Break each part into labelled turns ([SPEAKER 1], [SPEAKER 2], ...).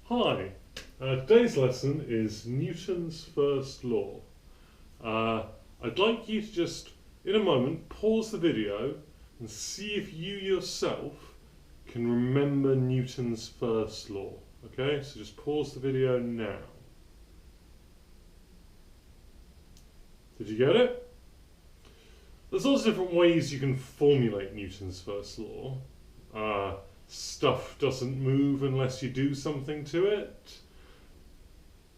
[SPEAKER 1] Hi, today's lesson is Newton's first law. I'd like you to just, in a moment, pause the video and see if you yourself can remember Newton's first law. Okay, so just pause the video now. Did you get it? There's lots of different ways you can formulate Newton's first law. Stuff doesn't move unless you do something to it.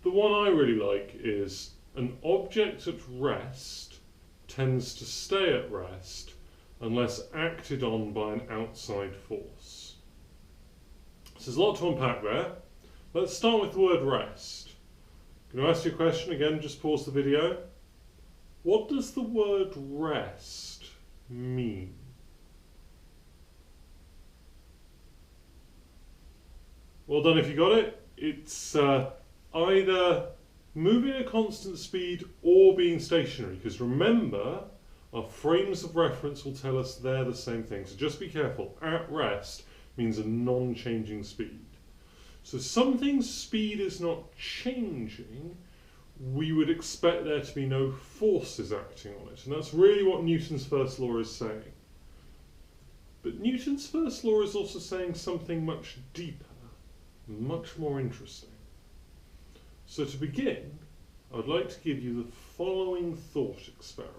[SPEAKER 1] The one I really like is an object at rest tends to stay at rest unless acted on by an outside force. So there's a lot to unpack there. Let's start with the word rest. I'm going to ask you a question again, just pause the video. What does the word rest mean? Well done if you got it. It's either moving at a constant speed or being stationary, because remember, our frames of reference will tell us they're the same thing. So just be careful. At rest means a non-changing speed. So something's speed is not changing, we would expect there to be no forces acting on it. And that's really what Newton's first law is saying. But Newton's first law is also saying something much deeper, much more interesting. So to begin, I'd like to give you the following thought experiment.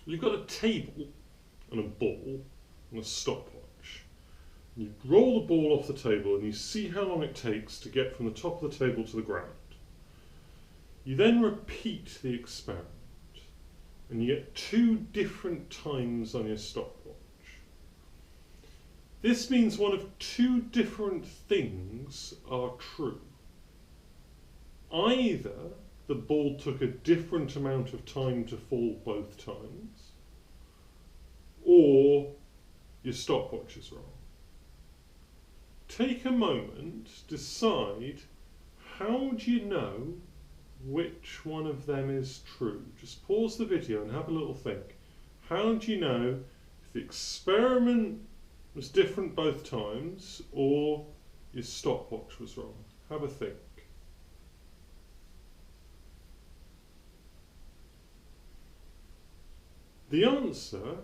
[SPEAKER 1] You've got a table and a ball and a stopwatch. You roll the ball off the table and you see how long it takes to get from the top of the table to the ground. You then repeat the experiment and you get 2 different times on your stopwatch. This means one of 2 different things are true. Either the ball took a different amount of time to fall both times, or your stopwatch is wrong. Take a moment, decide how do you know which one of them is true. Just pause the video and have a little think. How do you know if the experiment was different both times or your stopwatch was wrong? Have a think. The answer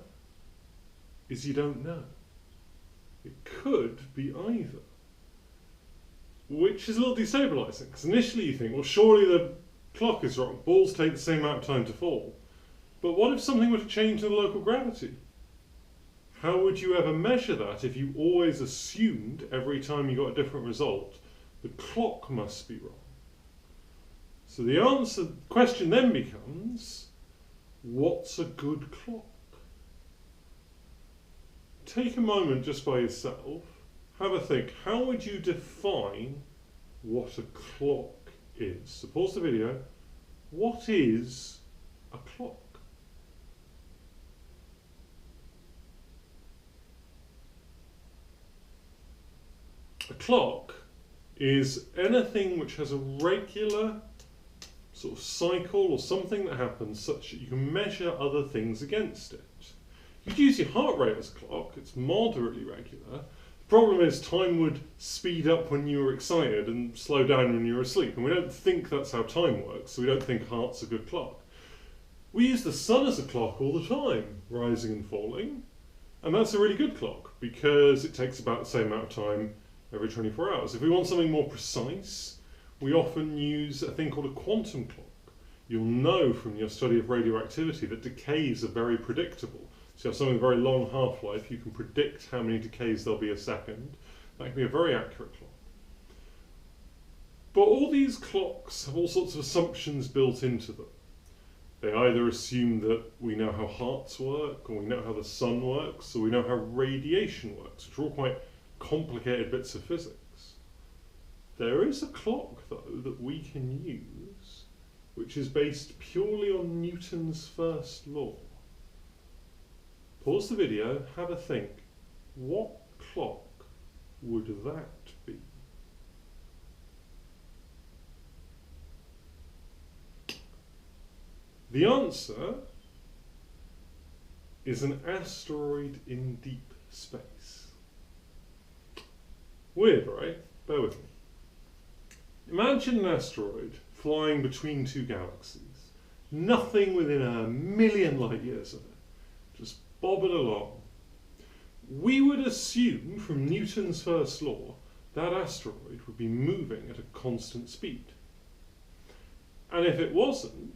[SPEAKER 1] is you don't know. It could be either, which is a little destabilising, because initially you think, well, surely the clock is wrong. Balls take the same amount of time to fall. But what if something were to change in the local gravity? How would you ever measure that if you always assumed every time you got a different result, the clock must be wrong? So the question then becomes, what's a good clock? Take a moment just by yourself, have a think. How would you define what a clock is? So pause the video. What is a clock? A clock is anything which has a regular sort of cycle or something that happens such that you can measure other things against it. You'd use your heart rate as a clock, it's moderately regular. The problem is time would speed up when you were excited and slow down when you were asleep, and we don't think that's how time works, so we don't think heart's a good clock. We use the sun as a clock all the time, rising and falling, and that's a really good clock because it takes about the same amount of time every 24 hours. If we want something more precise, we often use a thing called a quantum clock. You'll know from your study of radioactivity that decays are very predictable. So you have something with a very long half-life, you can predict how many decays there'll be a second. That can be a very accurate clock. But all these clocks have all sorts of assumptions built into them. They either assume that we know how hearts work, or we know how the sun works, or we know how radiation works, which are all quite complicated bits of physics. There is a clock, though, that we can use, which is based purely on Newton's first law. Pause the video, have a think. What clock would that be? The answer is an asteroid in deep space. Weird, right? bear with me. Imagine an asteroid flying between two galaxies. Nothing within a million light years of it. Just bobbing along. We would assume from Newton's first law that asteroid would be moving at a constant speed. And if it wasn't,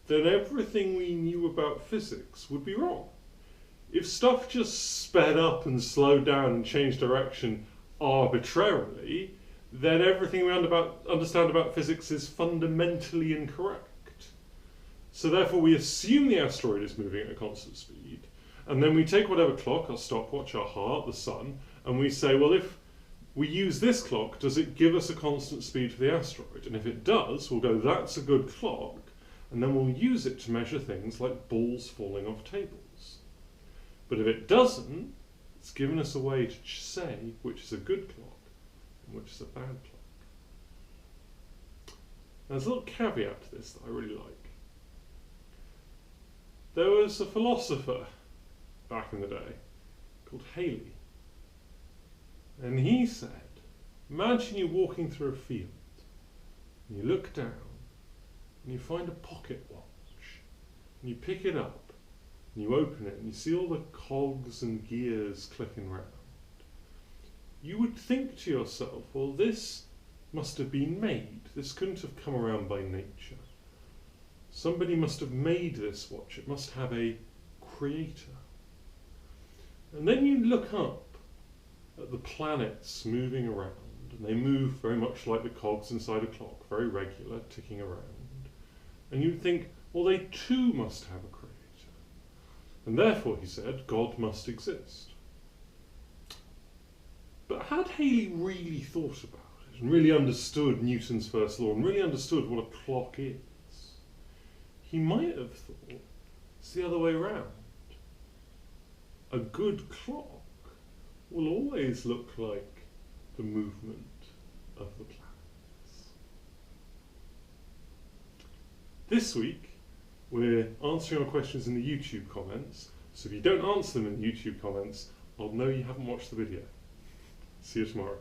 [SPEAKER 1] then everything we knew about physics would be wrong. If stuff just sped up and slowed down and changed direction arbitrarily, then everything we understand about physics is fundamentally incorrect. So therefore we assume the asteroid is moving at a constant speed, and then we take whatever clock, our stopwatch, our heart, the sun, and we say, well, if we use this clock, does it give us a constant speed for the asteroid? And if it does, we'll go, that's a good clock, and then we'll use it to measure things like balls falling off tables. But if it doesn't, it's given us a way to say which is a good clock and which is a bad clock. Now, there's a little caveat to this that I really like. There was a philosopher back in the day called Payley, and he said, imagine you walking through a field, and you look down, and you find a pocket watch, and you pick it up, and you open it, and you see all the cogs and gears clicking round. You would think to yourself, well, this must have been made. This couldn't have come around by nature. Somebody must have made this watch. It must have a creator. And then you look up at the planets moving around, and they move very much like the cogs inside a clock, very regular, ticking around. And you'd think, well, they too must have a creator. And therefore, he said, God must exist. But had Payley really thought about it, and really understood Newton's first law, and really understood what a clock is, he might have thought it's the other way around. A good clock will always look like the movement of the planets. This week, we're answering our questions in the YouTube comments, so if you don't answer them in the YouTube comments, I'll know you haven't watched the video. See you tomorrow.